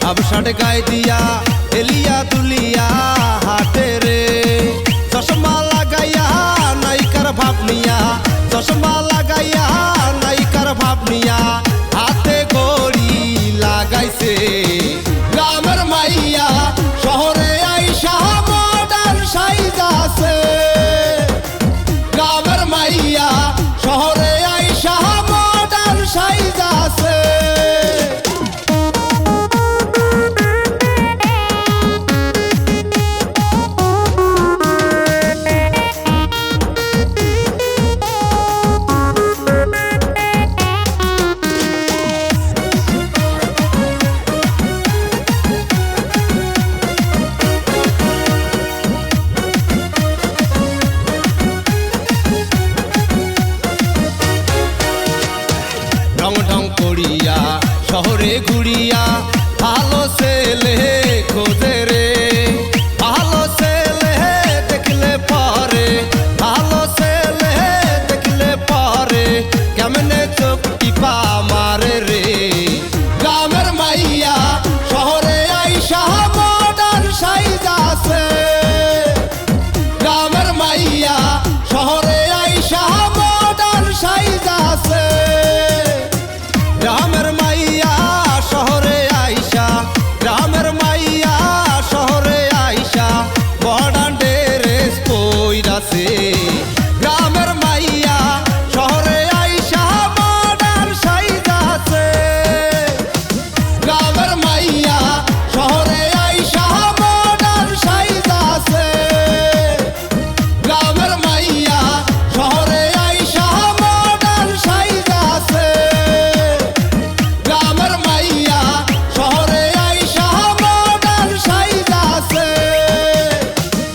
হাবশাট গায়ে দিয়া এলিয়া দুলিয়া হাতে রে চশমা লাগাইয়া নায়িকার ভাব নিয়া চশমা লাগাইয়া নায়িকার ভাব নিয়া হাতে ঘড়ি লাগাইছে গ্রামের মাইয়া শহরে আইসা মডার্ন সাইজাছে গ্রামের মাইয়া শহরে আইসা মডার্ন সাইজাছে রং ঢং করিয়া শহরে ঘুরিয়া